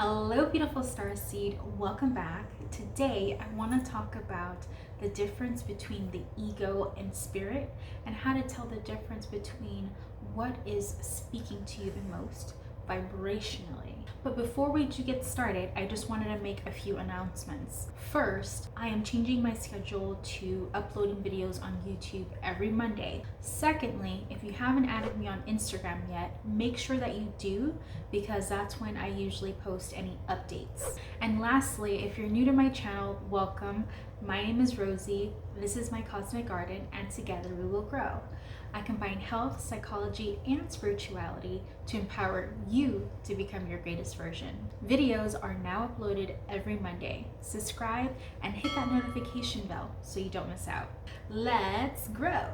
Hello, beautiful starseed. Welcome back. Today, I want to talk about the difference between the ego and spirit and how to tell the difference between what is speaking to you the most vibrationally. But before we do get started, I just wanted to make a few announcements. First, I am changing my schedule to uploading videos on YouTube every Monday. Secondly, if you haven't added me on Instagram yet, make sure that you do, because that's when I usually post any updates. And lastly, if you're new to my channel, welcome. My name is Rosie. This is my cosmic garden, and together we will grow. I combine health, psychology, and spirituality to empower you to become your greatest version. Videos are now uploaded every Monday. Subscribe and hit that notification bell so you don't miss out. Let's grow.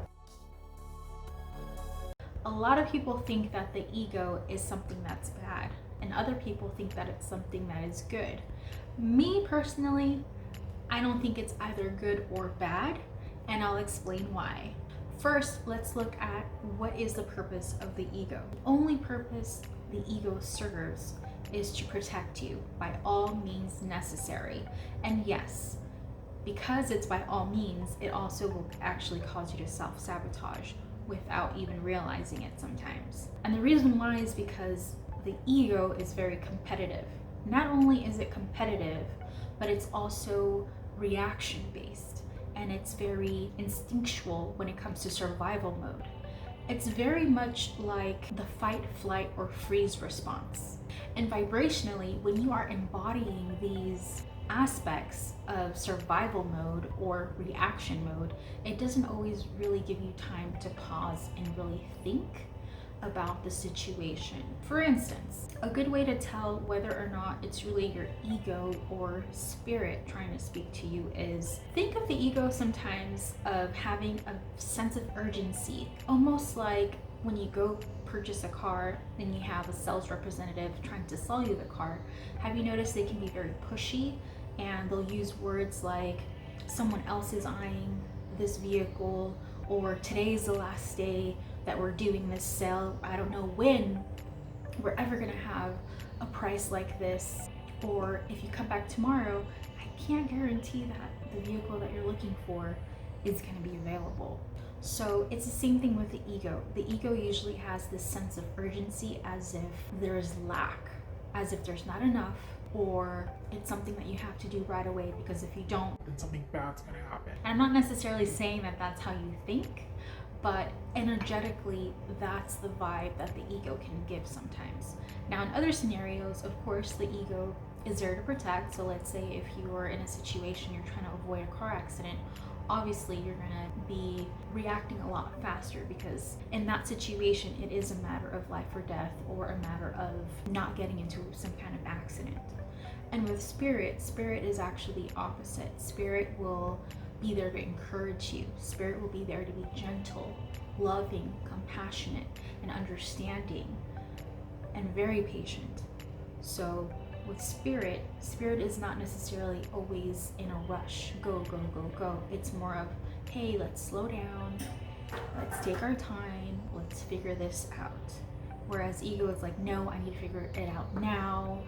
A lot of people think that the ego is something that's bad, and other people think that it's something that is good. Me personally, I don't think it's either good or bad, and I'll explain why. First, let's look at what is the purpose of the ego. The only purpose the ego serves is to protect you by all means necessary. And yes, because it's by all means, it also will actually cause you to self-sabotage without even realizing it sometimes. And the reason why is because the ego is very competitive. Not only is it competitive, but it's also reaction-based. And it's very instinctual when it comes to survival mode. It's very much like the fight, flight, or freeze response. And vibrationally, when you are embodying these aspects of survival mode or reaction mode, it doesn't always really give you time to pause and really think about the situation. For instance, a good way to tell whether or not it's really your ego or spirit trying to speak to you is think of the ego sometimes of having a sense of urgency, almost like when you go purchase a car and you have a sales representative trying to sell you the car. Have you noticed they can be very pushy, and they'll use words like someone else is eyeing this vehicle, or today's the last day that we're doing this sale. I don't know when we're ever gonna have a price like this, or if you come back tomorrow, I can't guarantee that the vehicle that you're looking for is gonna be available. So it's the same thing with the ego. The ego usually has this sense of urgency, as if there's lack, as if there's not enough, or it's something that you have to do right away, because if you don't, then something bad's gonna happen. And I'm not necessarily saying that that's how you think, but energetically, that's the vibe that the ego can give sometimes. Now, in other scenarios, of course, the ego is there to protect. So let's say if you're in a situation, you're trying to avoid a car accident, obviously you're gonna be reacting a lot faster, because in that situation, it is a matter of life or death, or a matter of not getting into some kind of accident. And with spirit is actually the opposite. Spirit will be there to encourage you. Spirit will be there to be gentle, loving, compassionate, and understanding, and very patient. So with spirit is not necessarily always in a rush. Go, go, go, go. It's more of, hey, let's slow down. Let's take our time. Let's figure this out. Whereas ego is like, no, I need to figure it out now.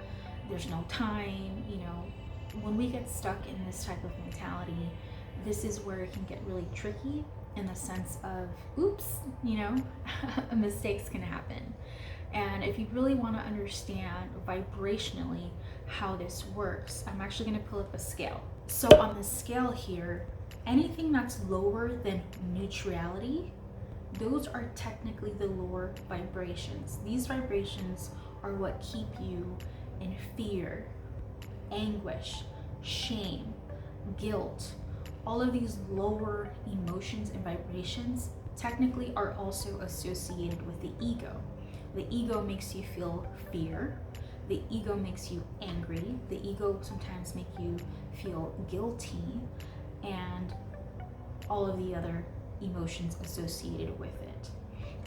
There's no time. You know, when we get stuck in this type of mentality, this is where it can get really tricky, in the sense of, oops, you know, mistakes can happen. And if you really want to understand vibrationally how this works, I'm actually going to pull up a scale. So on the scale here, anything that's lower than neutrality, those are technically the lower vibrations. These vibrations are what keep you in fear, anguish, shame, guilt. All of these lower emotions and vibrations technically are also associated with the ego. The ego makes you feel fear. The ego makes you angry. The ego sometimes makes you feel guilty, and all of the other emotions associated with it.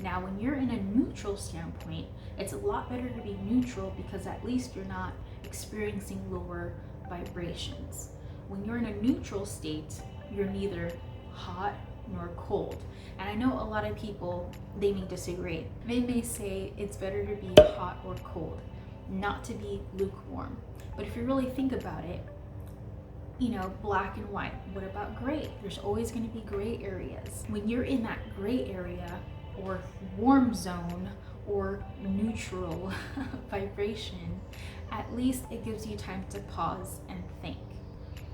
Now, when you're in a neutral standpoint, it's a lot better to be neutral, because at least you're not experiencing lower vibrations. When you're in a neutral state, you're neither hot nor cold. And I know a lot of people, they may disagree. They may say it's better to be hot or cold. not to be lukewarm. But if you really think about it, black and white. What about gray? There's always going to be gray areas. When you're in that gray area or warm zone or neutral vibration, at least it gives you time to pause and think.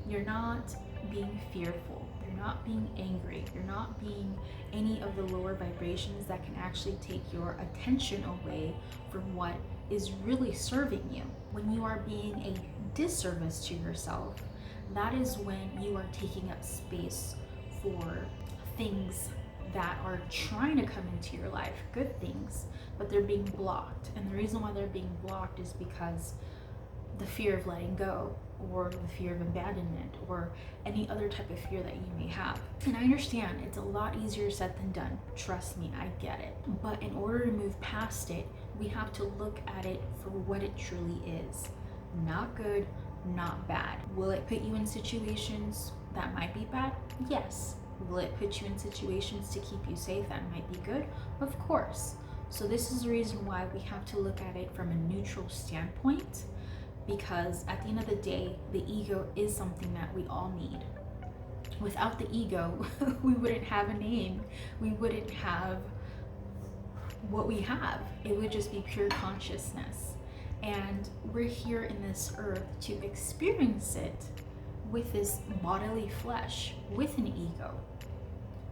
You're not being fearful. You're not being angry. You're not being any of the lower vibrations that can actually take your attention away from what is really serving you. When you are being a disservice to yourself, that is when you are taking up space for things that are trying to come into your life, good things, but they're being blocked. And the reason why they're being blocked is because the fear of letting go, or the fear of abandonment, or any other type of fear that you may have. And I understand it's a lot easier said than done. Trust me, I get it. But in order to move past it, we have to look at it for what it truly is. Not good, not bad. Will it put you in situations that might be bad? Yes. Will it put you in situations to keep you safe that might be good? Of course. So this is the reason why we have to look at it from a neutral standpoint, because at the end of the day, the ego is something that we all need. Without the ego, we wouldn't have a name. We wouldn't have what we have. It would just be pure consciousness. And we're here in this earth to experience it with this bodily flesh, with an ego.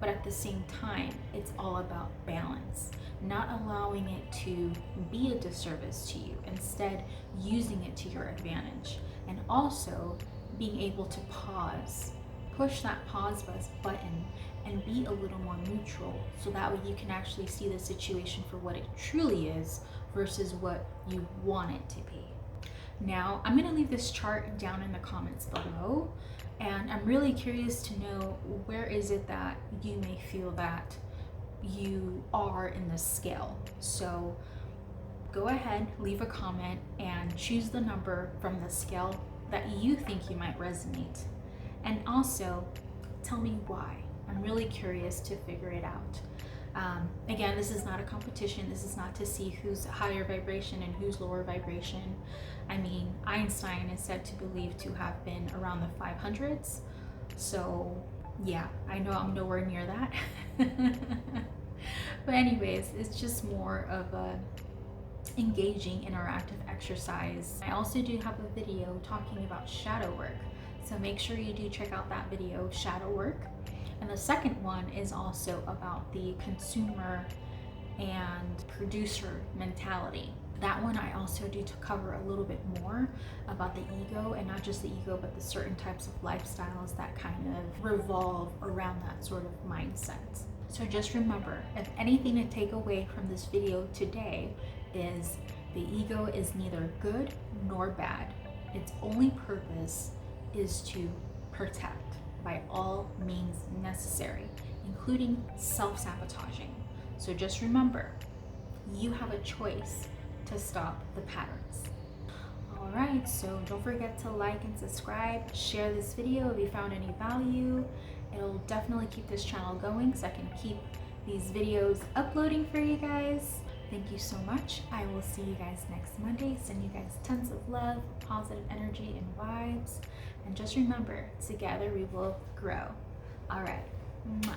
But at the same time, it's all about balance, not allowing it to be a disservice to you, instead using it to your advantage. And also being able to pause, push that pause button and be a little more neutral, so that way you can actually see the situation for what it truly is versus what you want it to be. Now, I'm going to leave this chart down in the comments below, and I'm really curious to know, where is it that you may feel that you are in the scale? So go ahead, leave a comment, and choose the number from the scale that you think you might resonate. And also, tell me why. I'm really curious to figure it out. Again, this is not a competition. This is not to see who's higher vibration and who's lower vibration. I mean, Einstein is said to believe to have been around the 500s. So yeah, I know I'm nowhere near that. But anyways, it's just more of a engaging interactive exercise. I also do have a video talking about shadow work. So make sure you do check out that video, shadow work. And the second one is also about the consumer and producer mentality. That one I also do to cover a little bit more about the ego, and not just the ego, but the certain types of lifestyles that kind of revolve around that sort of mindset. So just remember, if anything to take away from this video today is the ego is neither good nor bad. Its only purpose is to protect by all means necessary, including self-sabotaging. So just remember, you have a choice to stop the patterns. All right, so don't forget to like and subscribe, share this video if you found any value. It'll definitely keep this channel going so I can keep these videos uploading for you guys. Thank you so much. I will see you guys next Monday. Send you guys tons of love, positive energy, and vibes. And just remember, together we will grow. All right. Mwah.